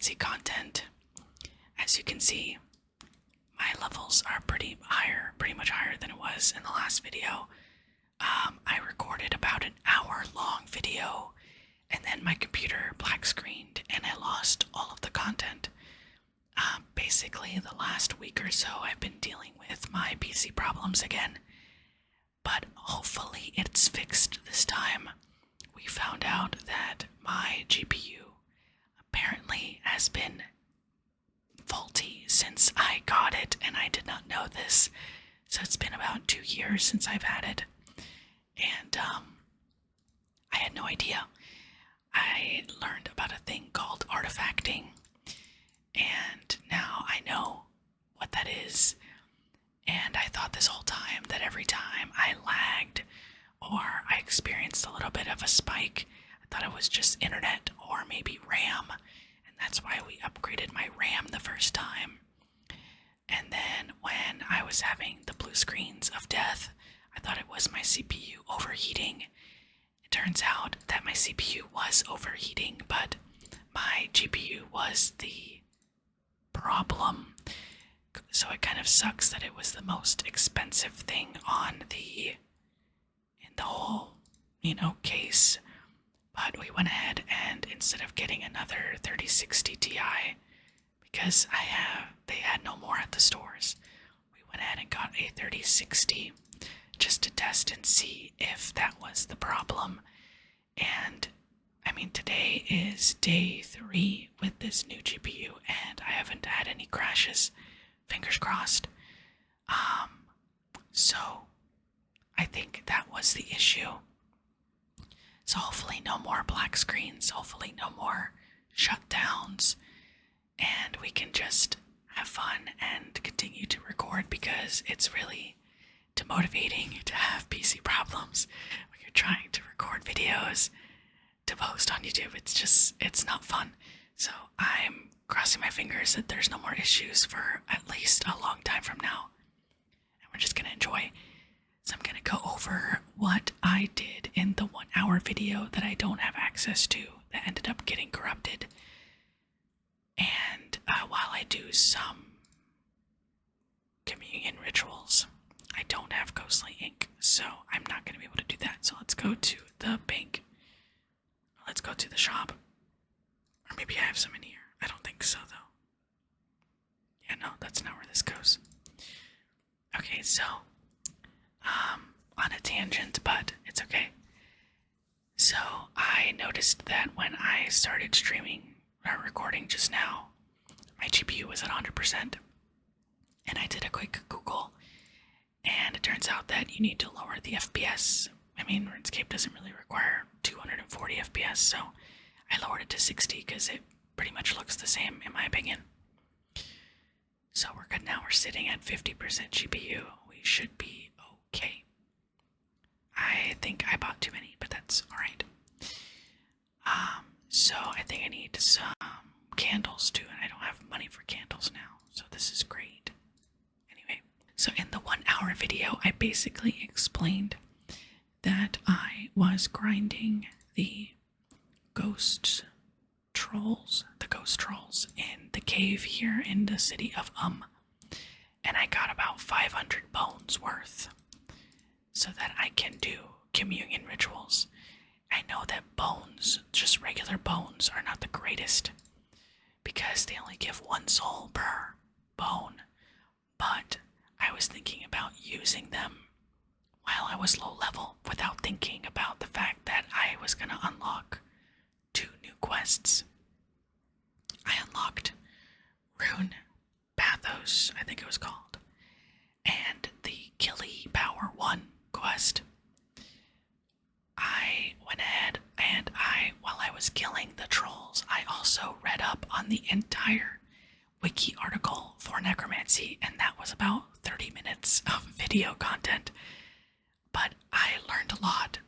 Necromancy content. As you can see, my levels are pretty much higher than it was in the last video. I recorded about an hour-long video, and then my computer black-screened, and I lost all of the content. Basically, the last week or so, I've been dealing with my PC problems again, but hopefully it's fixed this time. We found out that my GPU apparently has been faulty since I got it, and I did not know this. So it's been about 2 years since I've had it, and I had no idea. I learned about a thing called artifacting, and now I know what that is. And I thought this whole time that every time I lagged or I experienced a little bit of a spike, I thought it was just internet or maybe RAM, and that's why we upgraded my RAM the first time. And then when I was having the blue screens of death, I thought it was my CPU overheating. It turns out that my CPU was overheating, but my GPU was the problem. So it kind of sucks that it was the most expensive thing in the whole, case. But we went ahead and instead of getting another 3060 Ti, because they had no more at the stores, we went ahead and got a 3060 just to test and see if that was the problem. And today is day 3 with this new GPU, and I haven't had any crashes. Fingers crossed. So I think that was the issue. So hopefully no more black screens, hopefully no more shutdowns, and we can just have fun and continue to record, because it's really demotivating to have PC problems when you're trying to record videos to post on YouTube. It's not fun. So I'm crossing my fingers that there's no more issues for at least a long time from now, and we're just gonna enjoy. So I'm gonna go over what I did in the 1-hour video that I don't have access to, that ended up getting corrupted. And while I do some communion rituals, I don't have ghostly ink, so I'm not gonna be able to do that. So let's go to the bank. Let's go to the shop. Or maybe I have some in here. I don't think so, though. Yeah, no, that's not where this goes. Okay, so, on a tangent, but it's okay. So, I noticed that when I started streaming or recording just now, my GPU was at 100%. And I did a quick Google, and it turns out that you need to lower the FPS. Runescape doesn't really require 240 FPS, so I lowered it to 60 because it pretty much looks the same in my opinion. So we're good now. We're sitting at 50% GPU. We should be okay. I think I bought too many, but that's alright. So I think I need some candles too, and I don't have money for candles now, so this is great. Anyway, so in the 1-hour video, I basically explained that I was grinding the ghost trolls in the cave here in the city of and I got about 500 bones worth so that I can do communion rituals. I know that bones, just regular bones, are not the greatest because they only give 1 soul per bone, but I was thinking about using them while I was low level without thinking about the fact that I was going to unlock 2 new quests. I unlocked Rune Pathos, I think it was called, and the Killy Power 1 quest. I went ahead and while I was killing the trolls, I also read up on the entire wiki article for Necromancy, and that was about 30 minutes of video content. But I learned a lot,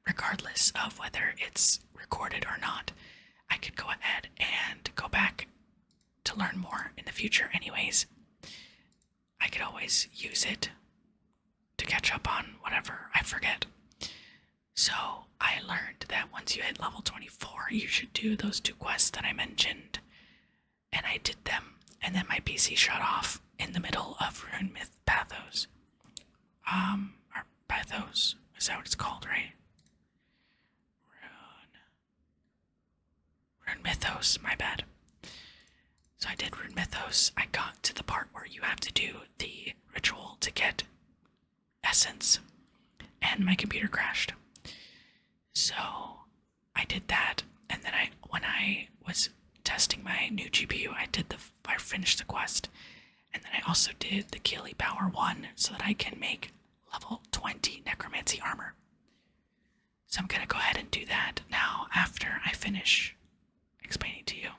regardless of whether it's recorded or not. I could go ahead and go back to learn more in the future anyways. I could always use it to catch up on whatever I forget. So I learned that once you hit level 24, you should do those 2 quests that I mentioned I did them, and then my PC shut off in the middle of Rune Myth Pathos. Or Pathos, is that what it's called, right? Rune Mythos, my bad. So I did Rune Mythos. I got to the part where you have to do the ritual to get essence, and my computer crashed. So I did that, and then when I was testing my new GPU, I finished the quest, and then I also did the Keely Power 1 so that I can make level 20 Necromancy armor. So I'm gonna go ahead and do that now after I finish explaining to you.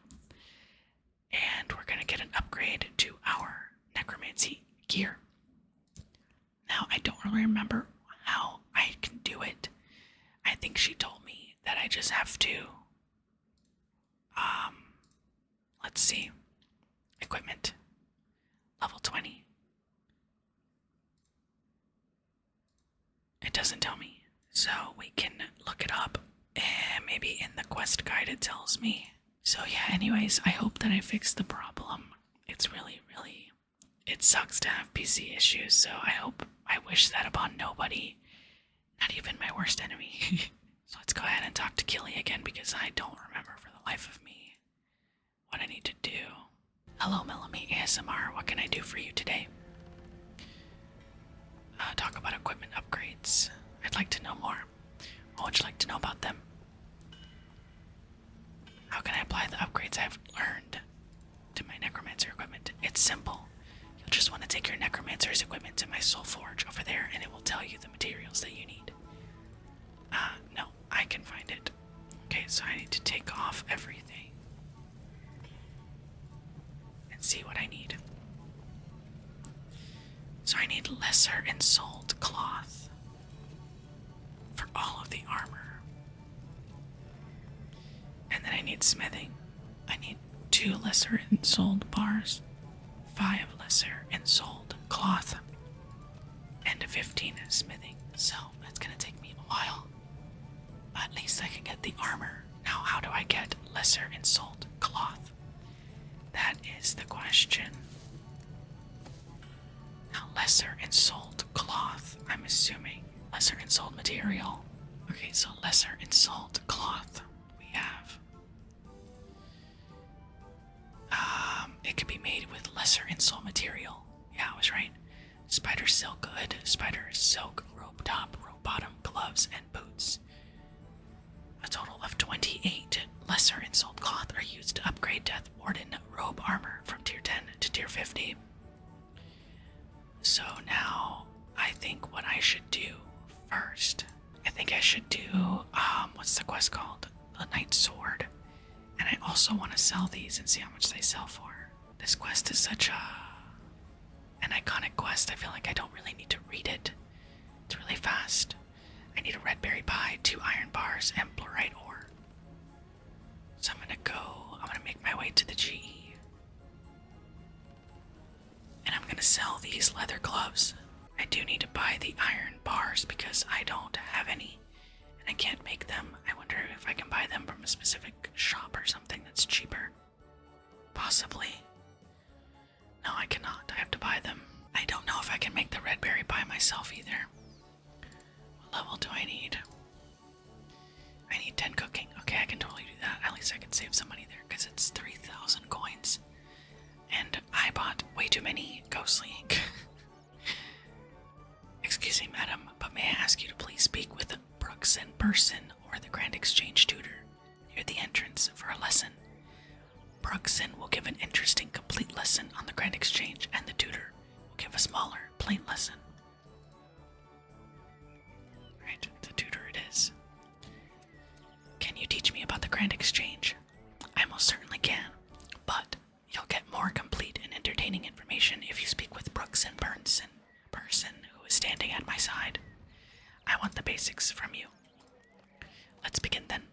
And we're gonna get an upgrade to our Necromancy gear. Now, I don't really remember how I can do it. I think she told me that I just have to, let's see, equipment, level 20. It doesn't tell me, so we can look it up, and maybe in the quest guide it tells me. So yeah, anyways, I hope that I fixed the problem. It's really, it sucks to have PC issues, so I wish that upon nobody, not even my worst enemy. So let's go ahead and talk to Killy again, because I don't remember for the life of me what I need to do. Hello, Melanie ASMR, what can I do for you today? Talk about equipment upgrades. I'd like to know more. What would you like to know about them? How can I apply the upgrades I've learned to my Necromancer equipment? It's simple. You'll just want to take your Necromancer's equipment to my Soul Forge over there, and it will tell you the materials that you need. No, I can find it. Okay, so I need to take off everything and see what I need. So I need lesser ensouled cloth for all of the armor. And then I need smithing. I need 2 lesser ensouled bars, 5 lesser ensouled cloth, and 15 smithing. So that's gonna take me a while. At least I can get the armor. Now, how do I get lesser ensouled cloth? That is the question. Now, lesser ensouled cloth, I'm assuming. Lesser ensouled material. Okay, so lesser ensouled cloth we have. It could be made with lesser ensouled material. Yeah, I was right. Spider silk hood, spider silk robe top, robe bottom, gloves, and boots. A total of 28 lesser ensouled cloth are used to upgrade Death Warden robe armor from tier 10 to tier 50. So now, I think what I should do first, I think I should do, what's the quest called? The Knight Sword. And I also want to sell these and see how much they sell for. This quest is such an iconic quest, I feel like I don't really need to read it. It's really fast. I need a red berry pie, 2 iron bars, and fluorite ore. So I'm gonna make my way to the GE. And I'm gonna sell these leather gloves. I do need to buy the iron bars because I don't have any, and I can't make them. I wonder if I can buy them from a specific shop or something that's cheaper. Possibly. No, I cannot. I have to buy them. I don't know if I can make the red berry pie myself either. What level do I need? I need 10 cooking. Okay, I can totally do that. At least I can save some money there because it's 3,000 coins. And I bought way too many ghostly ink. Excuse me, madam, but may I ask you to please speak with Brooks in person or the Grand Exchange tutor near the entrance for a lesson. Bruxon will give an interesting, complete lesson on the Grand Exchange, and the tutor will give a smaller, plain lesson. Right, the tutor it is. Can you teach me about the Grand Exchange? I most certainly can, but you'll get more complete and entertaining information if you speak with Bruxon person who is standing at my side. I want the basics from you. Let's begin then.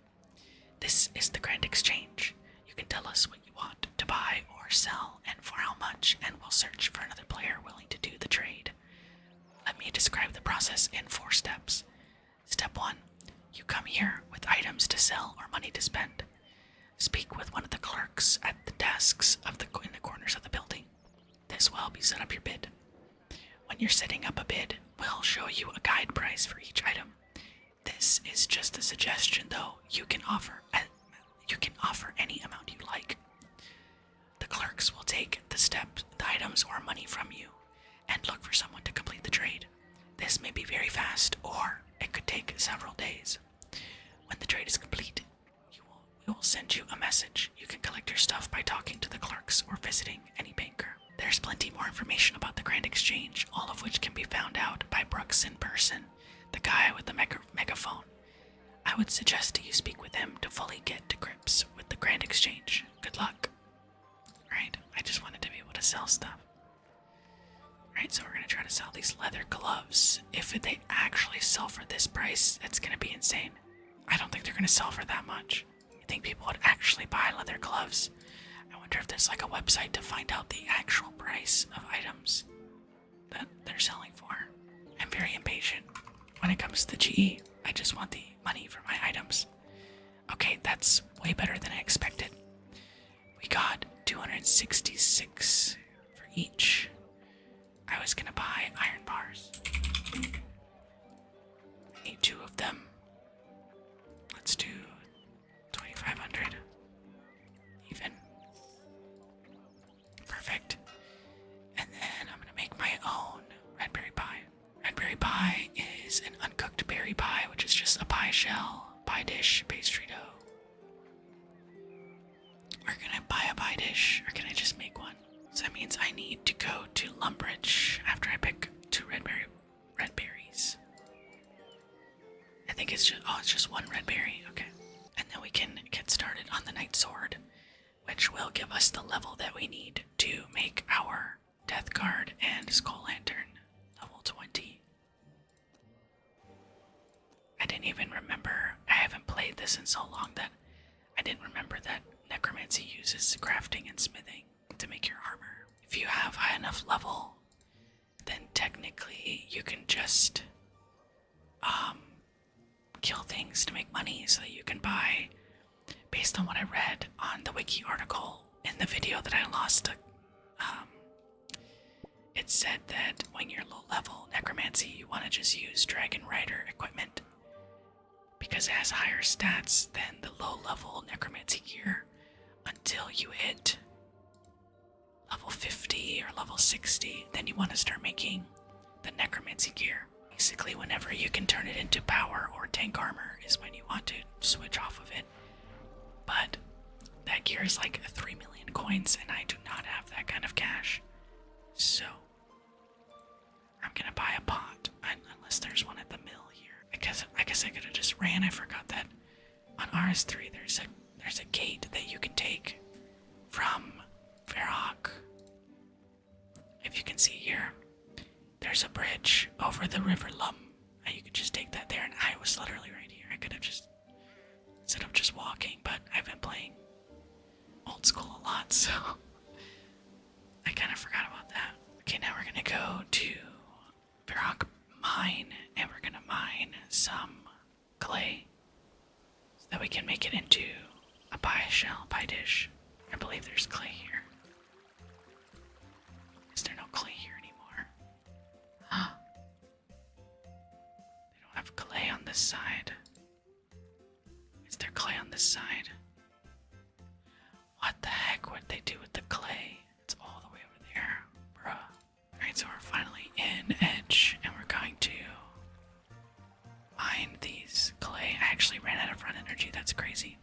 This is the Grand Exchange. You can tell us what you want to buy or sell and for how much, and we'll search for another player willing to do the trade. Let me describe the process in 4 steps. Step 1. You come here with items to sell or money to spend. Speak with one of the clerks at the desks in the corners of the building. This will help you set up your bid. When you're setting up a bid, we'll show you a guide price for each item. This is just a suggestion, though. You can offer any amount you like. The clerks will take the items or money from you and look for someone to complete the trade. This may be very fast, or it could take several days. When the trade is complete, we will send you a message. You can collect your stuff by talking to the clerks or visiting any banker. There's plenty more information about the Grand Exchange, all of which can be found out by Brooks in person, the guy with the megaphone. I would suggest you speak with him to fully get to grips with the Grand Exchange. Good luck. Right, I just wanted to be able to sell stuff. Right, so we're going to try to sell these leather gloves. If they actually sell for this price, that's going to be insane. I don't think they're going to sell for that much. I think people would actually buy leather gloves. I wonder if there's like a website to find out the actual price of items that they're selling for. I'm very impatient when it comes to GE. I just want the money for my items. Okay, that's way better than I expected. We got 266 for each. I was gonna buy iron bars. Need 2 of them. Let's do 2,500. Even. Perfect. And then I'm gonna make my own red berry pie. Red berry pie is an uncooked berry pie, which is just a pie shell, pie dish, pastry dough. Or can I buy a pie dish, or can I just make one? So that means I need to go to Lumbridge after I pick 2 red berries. I think it's just 1 red berry, okay. And then we can get started on the Night Sword, which will give us the level that we need to make our Death Guard and Skull Lantern level 20. I didn't even remember, I haven't played this in so long that I didn't remember that Necromancy uses crafting and smithing to make your armor. If you have high enough level, then technically you can just kill things to make money so that you can buy, based on what I read on the wiki article in the video that I lost. It said that when you're low level Necromancy, you want to just use Dragon Rider equipment because it has higher stats than the low level Necromancy gear until you hit level 50 or level 60. Then you want to start making the Necromancy gear. Basically, whenever you can turn it into power or tank armor is when you want to switch off of it. But that gear is like 3 million coins, and I do not have that kind of cash. So I'm gonna buy a pot, unless there's one at the mill here. I guess I could have just ran. I forgot that on RS3 there's a gate that you can take from Verhoek. If you can see here, there's a bridge over the River Lum, and you could just take that there, and I was literally right here. I could have just, instead of just walking, but I've been playing old school a lot, so I kind of forgot about that. Okay, now we're gonna go to Verhoek Mine, and we're gonna mine some clay so that we can make it into a pie dish. I believe there's clay here. Is there no clay here anymore? Huh. They don't have clay on this side. Is there clay on this side? What the heck would they do with the clay? It's all the way over there, bruh. Alright, so we're finally in Edge, and we're going to mine these clay. I actually ran out of run energy, that's crazy.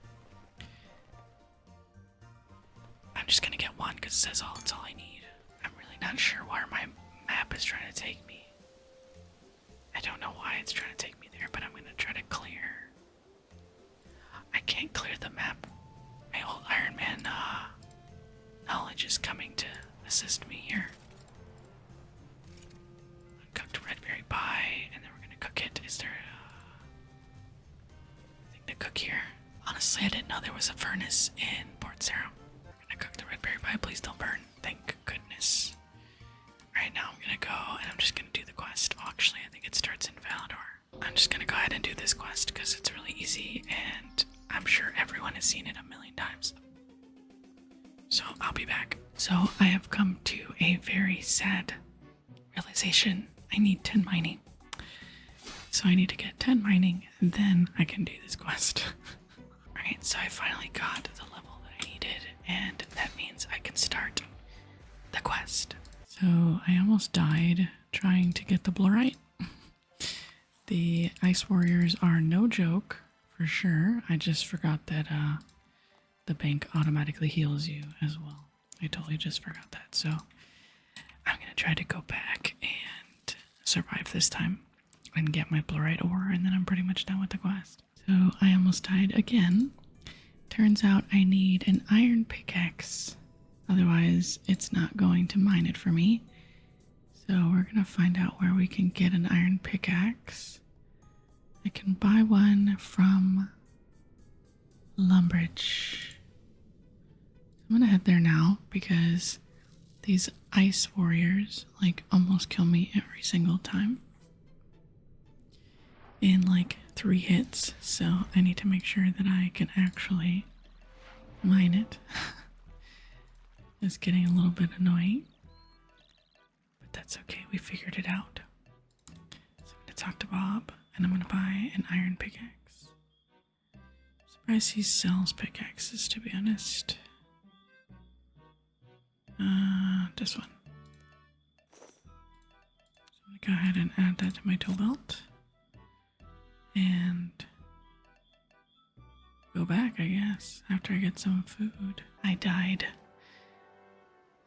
I'm just gonna get one because it says that's all I need. I'm really not sure where my map is trying to take me. I don't know why it's trying to take me there, but I'm gonna try to clear. I can't clear the map. My old Iron Man knowledge is coming to assist me here. Uncooked red berry pie, and then we're gonna cook it. Is there a thing to cook here? Honestly, I didn't know there was a furnace in Port Sarum. Cook the red berry pie, please don't burn. Thank goodness. Alright, now I'm gonna go and I'm just gonna do the quest. Well, actually, I think it starts in Valador. I'm just gonna go ahead and do this quest because it's really easy and I'm sure everyone has seen it a million million times. So I'll be back. So I have come to a very sad realization. I need 10 mining. So I need to get 10 mining and then I can do this quest. Alright, so I finally got the level that I needed, and that means I can start the quest. So I almost died trying to get the Blurite. The Ice Warriors are no joke, for sure. I just forgot that the bank automatically heals you as well. I totally just forgot that. So I'm going to try to go back and survive this time and get my Blurite ore, and then I'm pretty much done with the quest. So I almost died again. Turns out I need an iron pickaxe. Otherwise, it's not going to mine it for me. So we're going to find out where we can get an iron pickaxe. I can buy one from Lumbridge. I'm going to head there now because these ice warriors like almost kill me every single time in like 3 hits. So I need to make sure that I can actually mine it. It's getting a little bit annoying, but that's okay. We figured it out. So I'm going to talk to Bob, and I'm going to buy an iron pickaxe. Surprised he sells pickaxes, to be honest. This one. So I'm going to go ahead and add that to my tool belt. And go back, I guess, after I get some food. I died.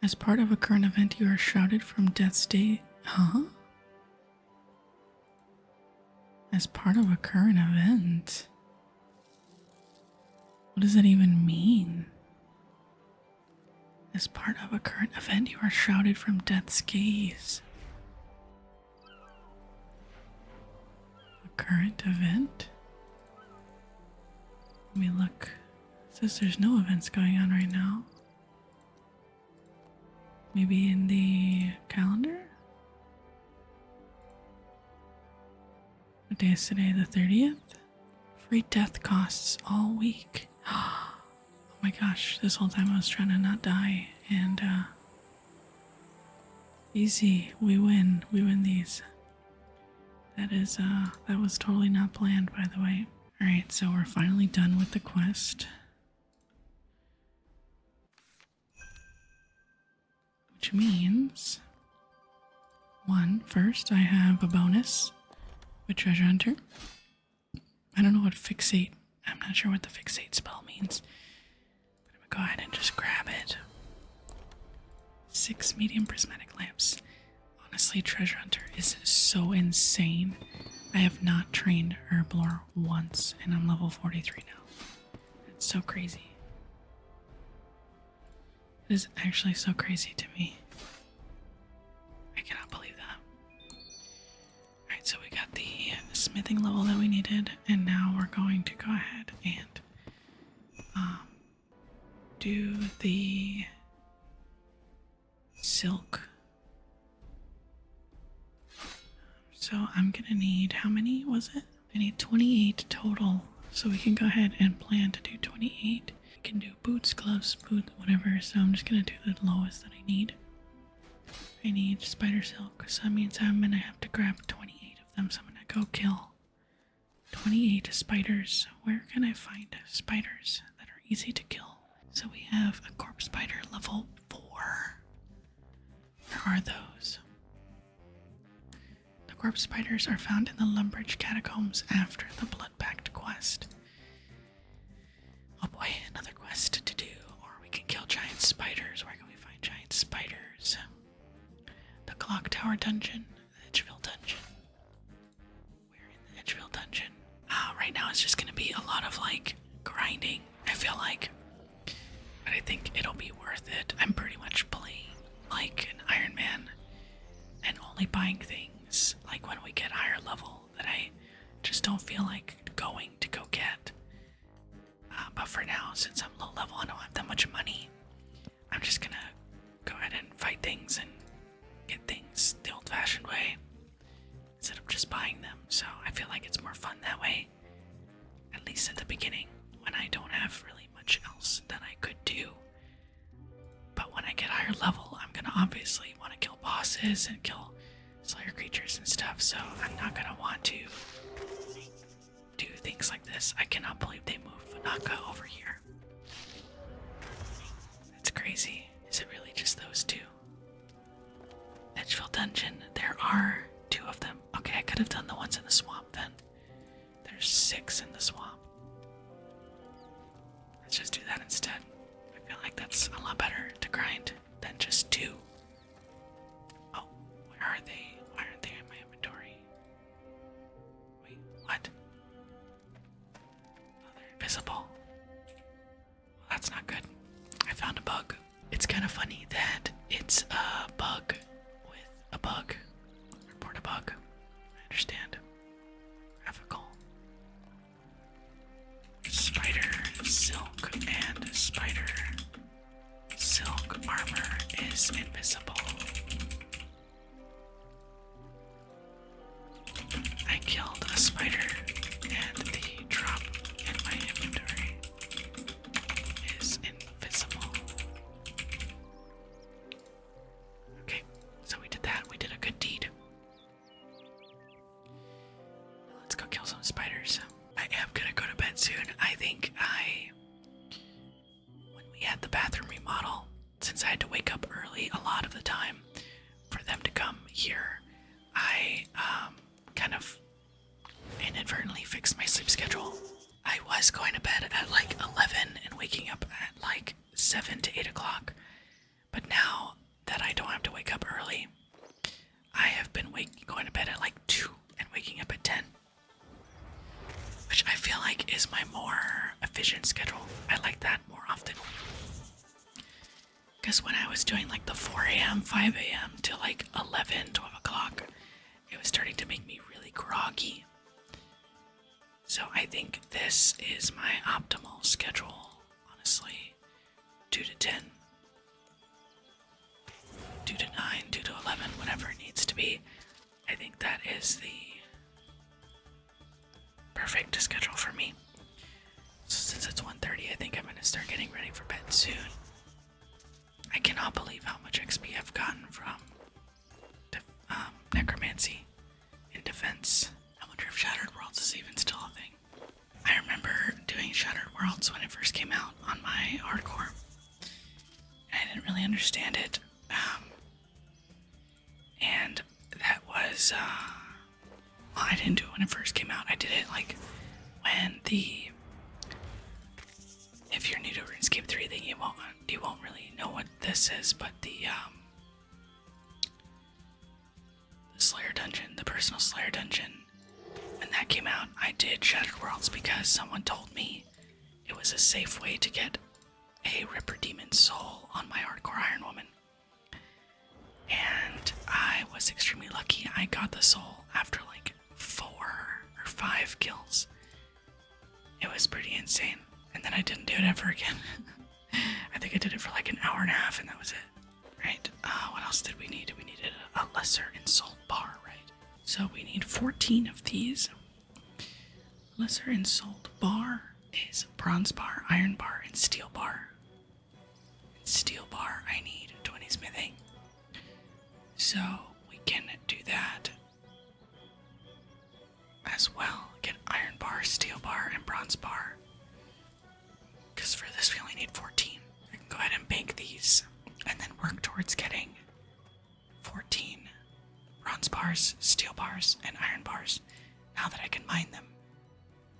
As part of a current event, you are shrouded from death's day. Huh? As part of a current event? What does that even mean? As part of a current event, you are shrouded from death's gaze. A current event? Let me look. It says there's no events going on right now. Maybe in the calendar? What day is today? The 30th? Free death costs all week. Oh my gosh, this whole time I was trying to not die, and easy, we win these. That was totally not planned, by the way. Alright, so we're finally done with the quest. Which means, first I have a bonus with Treasure Hunter. I don't know what fixate, I'm not sure what the fixate spell means. But I'm gonna go ahead and just grab it. 6 medium prismatic lamps. Honestly, Treasure Hunter is so insane. I have not trained Herblore once, and I'm level 43 now. It's so crazy. It is actually so crazy to me. I cannot believe that. Alright, so we got the smithing level that we needed, and now we're going to go ahead and do the silk. So I'm gonna need, how many was it? I need 28 total, so we can go ahead and plan to do 28. I can do boots, gloves, whatever, so I'm just gonna do the lowest that I need. I need spider silk, so that means I'm gonna have to grab 28 of them, so I'm gonna go kill 28 spiders. Where can I find spiders that are easy to kill? So we have a corpse spider level 4. Where are those? The corpse spiders are found in the Lumbridge catacombs after the Blood Pact quest. Oh boy, another quest to do. Or we can kill giant spiders. Where can we find giant spiders? The Clock Tower dungeon, the Edgeville dungeon. We're in the Edgeville dungeon. Right now it's just gonna be a lot of like grinding, I feel like. But I think it'll be worth it. I'm pretty much playing like an Iron Man and only buying things like when we get higher level that I just don't feel like going to go get. But for now, since I'm low level, I don't have that much money. I'm just gonna go ahead and fight things and get things the old-fashioned way instead of just buying them. So I feel like it's more fun that way, at least at the beginning when I don't have really much else obviously want to kill bosses and kill Slayer creatures and stuff, so I'm not gonna want to do things like this. I cannot believe they moved Vanaka over here. That's crazy. Is it really just those two? Edgeville Dungeon, there are 2 of them. Okay, I could have done the ones in the swamp then. There's 6 in the swamp. Let's just do that instead. I feel like that's a lot better to grind than just 2. Oh, where are they? Why aren't they in my inventory? Wait, what? Oh, they're invisible. Well, that's not good. I found a bug. It's kind of funny that it's a bug with a bug. Report a bug. I understand. Graphical. Spider silk and spider silk armor is invisible. I killed a spider and the drop in my inventory is invisible. Okay, so we did that. We did a good deed. Now let's go kill some spiders. I am gonna go to bed soon. I think when we had the bathroom remodel, since I had to wake up early a lot of the time for them to come here, I kind of inadvertently fixed my sleep schedule. I was going to bed at like 11 and waking up at like 7 to 8 o'clock. But now that I don't have to wake up early, I have been going to bed at like 2 and waking up at 10. Which I feel like is my more efficient schedule. I like that more often. Because when I was doing like the 4 a.m., 5 a.m. to like 11, 12 o'clock, it was starting to make me really groggy. So I think this is my optimal schedule, honestly. 2 to 10. 2 to 9, 2 to 11, whatever it needs to be. I think that is the perfect schedule for me. So since it's 1:30, I think I'm going to start getting ready for bed soon. I cannot believe how much XP I've gotten from Necromancy in defense. I wonder if Shattered Worlds is even still a thing. I remember doing Shattered Worlds when it first came out on my hardcore. And I didn't really understand it. And that was, well, I didn't do it when it first came out. I did it like when if you're new to RuneScape 3, then you won't really know what this is, but the Slayer Dungeon, the personal Slayer Dungeon, when that came out, I did Shattered Worlds because someone told me it was a safe way to get a Ripper Demon soul on my hardcore Iron Woman. And I was extremely lucky. I got the soul after like 4 or 5 kills. It was pretty insane. And then I didn't do it ever again. I think I did it for like an hour and a half and that was it. Right, what else did we need? We needed a lesser insult bar, right? So we need 14 of these. Lesser insult bar is bronze bar, iron bar, and steel bar. Steel bar, I need 20 smithing. So we can do that as well. Get iron bar, steel bar, and bronze bar. Because for this we only need 14. I can go ahead and bank these and then work towards getting 14 bronze bars, steel bars, and iron bars now that I can mine them.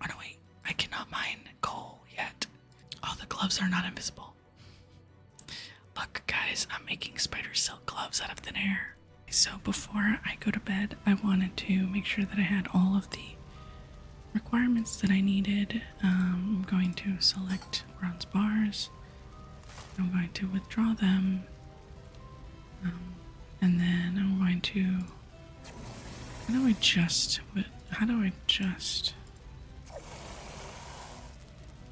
Oh no, wait, I cannot mine coal yet. Oh, the gloves are not invisible. Look, guys, I'm making spider silk gloves out of thin air. So before I go to bed, I wanted to make sure that I had all of the requirements that I needed. I'm going to select bronze bars. I'm going to withdraw them. And then I'm going to... How do I just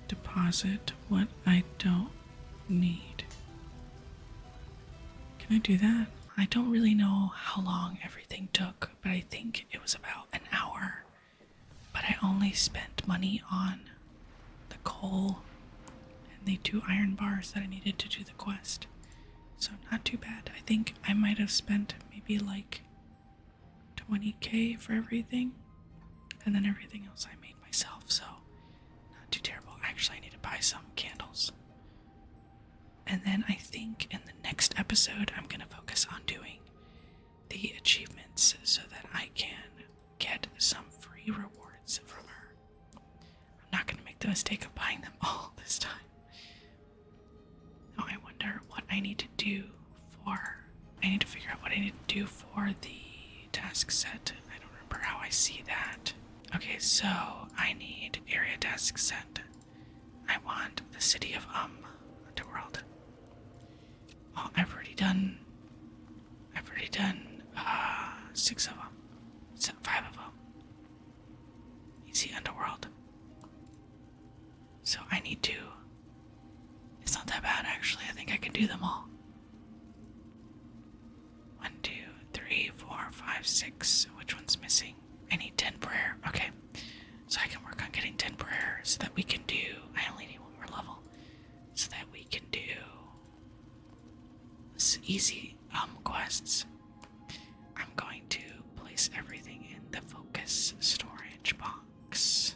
deposit what I don't need? Can I do that? I don't really know how long everything took, but I think it was about an hour. But I only spent money on the coal and the 2 iron bars that I needed to do the quest. So not too bad. I think I might have spent maybe like 20k for everything. And then everything else I made myself, so not too terrible. Actually, I need to buy some candles. And then I think in the next episode, I'm going to focus on doing the achievements so that I can get some free rewards from her. I'm not going to make the mistake of buying them all this time. Now I wonder what I need to do for... I need to figure out what I need to do for the task set. I don't remember how I see that. Okay, so I need area task set. I want the city of Underworld. Oh, I've already done 6 of them. 5 of them. Easy Underworld. So I need to... It's not that bad, actually. I think I can do them all. 1, 2, 3, 4, 5, 6. Which one's missing? I need 10 prayer. Okay. So I can work on getting 10 prayer so that we can do... I only need 1 more level. So that we can do... this easy quests. I'm going to place everything in the focus storage box.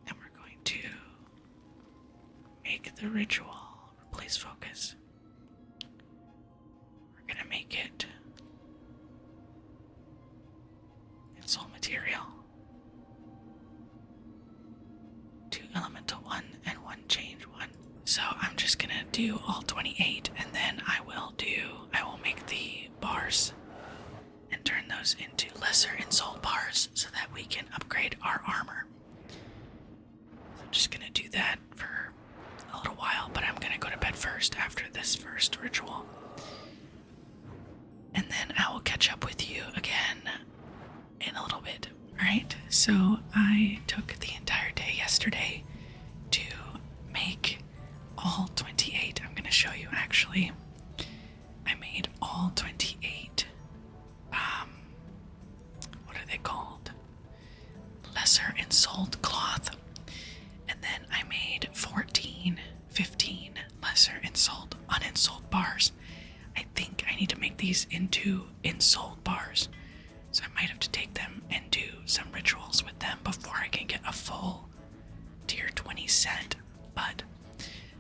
And we're going to make the ritual replace focus. We're gonna make it in soul material. 2 elemental 1 and 1 change 1. So I'm just gonna do all 28 and then I will make the bars and turn those into lesser ensouled bars so that we can upgrade our armor. So I'm just gonna do that for a little while, but I'm gonna go to bed first after this first ritual. And then I will catch up with you again in a little bit. Alright, so I took the entire day yesterday to make all 28. I'm going to show you actually. I made all 28. What are they called? Lesser ensouled cloth. And then I made 15 lesser ensouled, unensouled bars. I think I need to make these into ensouled bars. So I might have to take them and do some rituals with them before I can get a full tier 20 set. But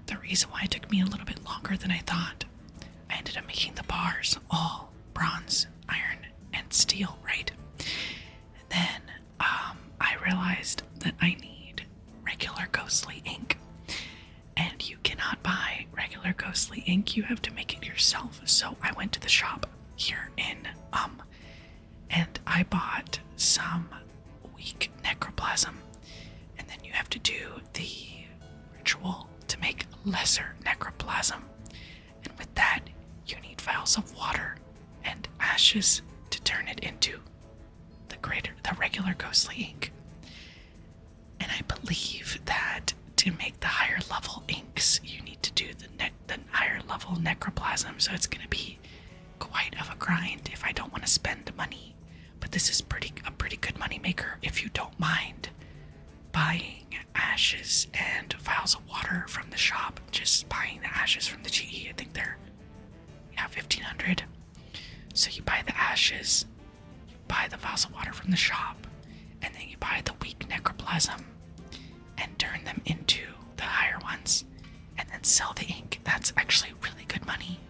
the reason why it took me a little bit longer than I thought, I ended up making the bars all bronze, iron, and steel, right? And then I realized that I need regular ghostly ink. And you cannot buy regular ghostly ink, you have to make it yourself. So I went to the shop here in and I bought some weak necroplasm, and then you have to do the ritual to make lesser necroplasm, and with that you need vials of water and ashes to turn it into the regular ghostly ink. And I believe that to make the higher level inks you need to do the higher level necroplasm, so it's going to be quite of a grind if I don't want to spend money. But this is a pretty good money maker if you don't mind buying ashes and vials of water from the shop. Just buying the ashes from the GE, I think they're 1500. So you buy the ashes, you buy the vials of water from the shop, and then you buy the weak necroplasm and turn them into the higher ones, and then sell the ink. That's actually really good money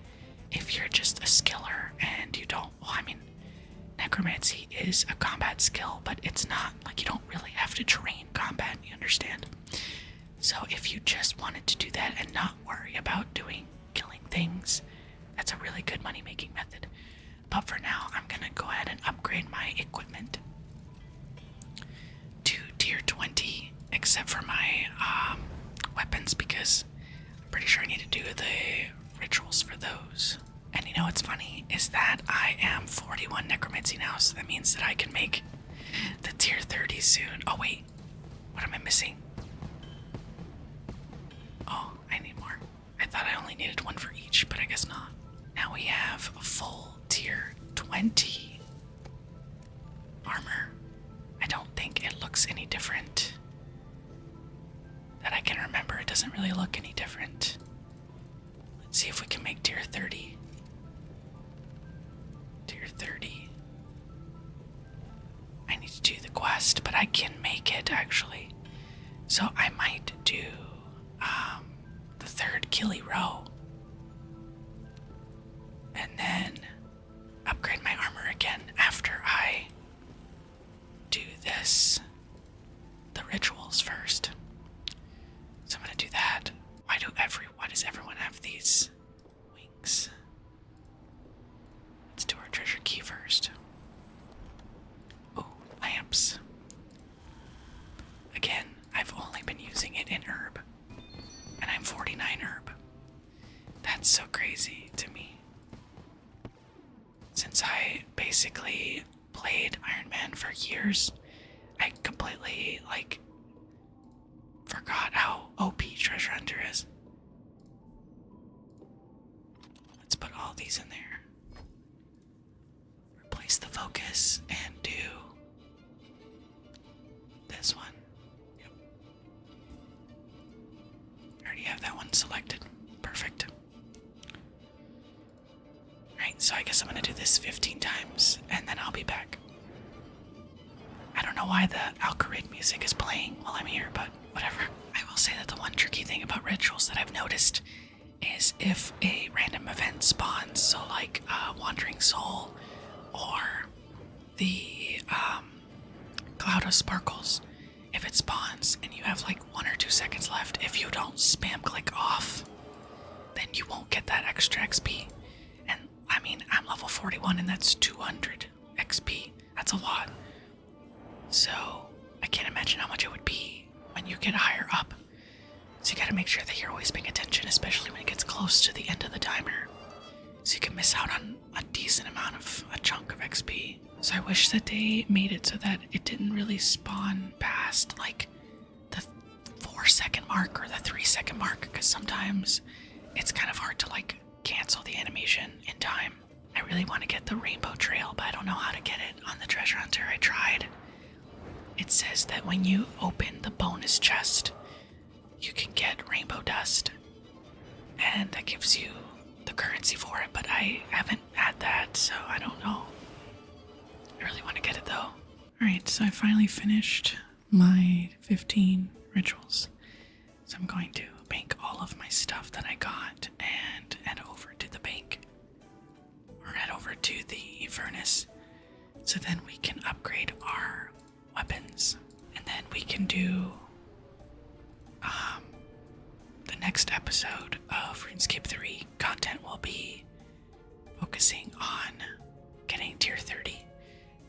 if you're just a skiller and you don't, well, I mean, necromancy is a combat skill, but it's not, like, you don't really have to train combat, you understand? So if you just wanted to do that and not worry about killing things, that's a really good money-making method. But for now, I'm gonna go ahead and upgrade my equipment to tier 20, except for my weapons, because I'm pretty sure I need to do the rituals for those. And you know what's funny is that I am 41 necromancy now, so that means that I can make the tier 30 soon. Oh wait, what am I missing? Oh, I need more. I thought I only needed 1 for each, but I guess not. Now we have a full tier 20 armor. I don't think it looks any different. That I can remember, it doesn't really look any different. Let's see tier 30. Tier 30. I need to do the quest, but I can make it actually. So I might do the third Killy row. And then upgrade my armor again after I do this. The rituals first. So I'm gonna do that. Why does everyone have these wings? Let's do our treasure key first. Oh, lamps. Again, I've only been using it in herb. And I'm 49 herb. That's so crazy to me. Since I basically played Iron Man for years, I completely, forgot how OP Treasure Hunter is. Let's put all these in there. Replace the focus and do this one. Yep. I already have that one selected. Perfect. Alright, so I guess I'm gonna do this 15 times and then I'll be back. I don't know why the Algorithm music is playing while I'm here, but whatever. I will say that the one tricky thing about rituals that I've noticed is if a random event spawns, so like Wandering Soul or the Cloud of Sparkles, if it spawns and you have like 1 or 2 seconds left, if you don't spam click off, then you won't get that extra XP. And I mean, I'm level 41 and that's 200 XP. That's a lot. So I can't imagine how much it would be when you get higher up. So you gotta make sure that you're always paying attention, especially when it gets close to the end of the timer. So you can miss out on a decent amount of a chunk of XP. So I wish that they made it so that it didn't really spawn past like the 4-second mark or the 3-second mark, because sometimes it's kind of hard to like cancel the animation in time. I really want to get the rainbow trail, but I don't know how to get it on the treasure hunter. I tried. It says that when you open the bonus chest, you can get rainbow dust, and that gives you the currency for it, but I haven't had that, so I don't know. I really want to get it though. Alright, so I finally finished my 15 rituals. So I'm going to bank all of my stuff that I got and head over to the bank, or head over to the furnace, so then we can upgrade our weapons, and then we can do the next episode of RuneScape 3 content will be focusing on getting tier 30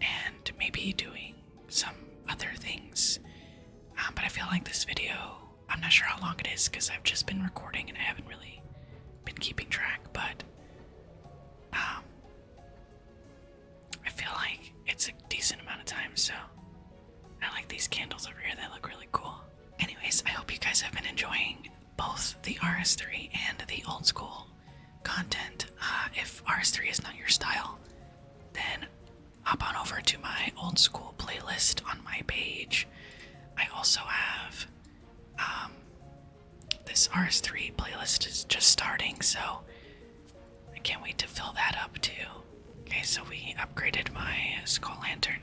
and maybe doing some other things, but I feel like this video, I'm not sure how long it is because I've just been recording and I haven't really been keeping track, but I feel like it's a decent amount of time, so I like these candles over here. They look really cool. Anyways, I hope you guys have been enjoying both the RS3 and the old school content. If RS3 is not your style, then hop on over to my old school playlist on my page. I also have this RS3 playlist is just starting, so I can't wait to fill that up too. Okay, so we upgraded my skull lantern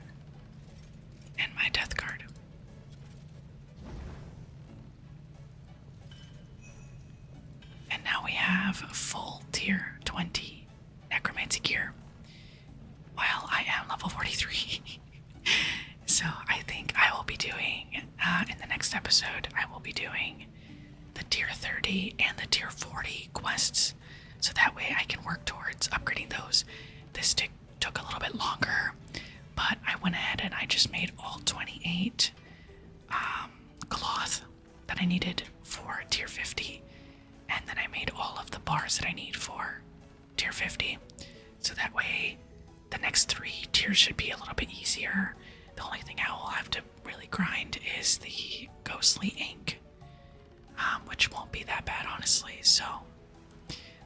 and my death guard. And now we have full tier 20 necromancy gear, while I am level 43. So I think I will be doing, in the next episode, I will be doing the tier 30 and the tier 40 quests, so that way I can work towards upgrading those. This took a little bit longer, but I went ahead and I just made all 28 cloth that I needed for tier 50, and then I made all of the bars that I need for tier 50, so that way the next 3 tiers should be a little bit easier. The only thing I will have to really grind is the ghostly ink, which won't be that bad honestly. So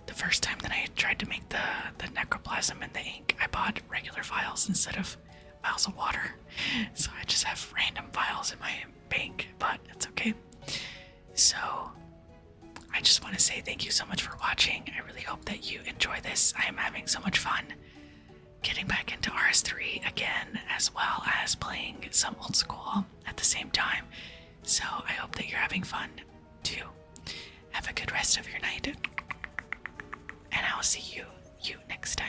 the first time that I tried to make the necroplasm and the ink, I bought regular vials instead of vials of water, so I just have random vials in my bank, but it's okay. So I just want to say thank you so much for watching. I really hope that you enjoy this. I am having so much fun getting back into RS3 again, as well as playing some old school at the same time. So I hope that you're having fun too. Have a good rest of your night. And I will see you next time.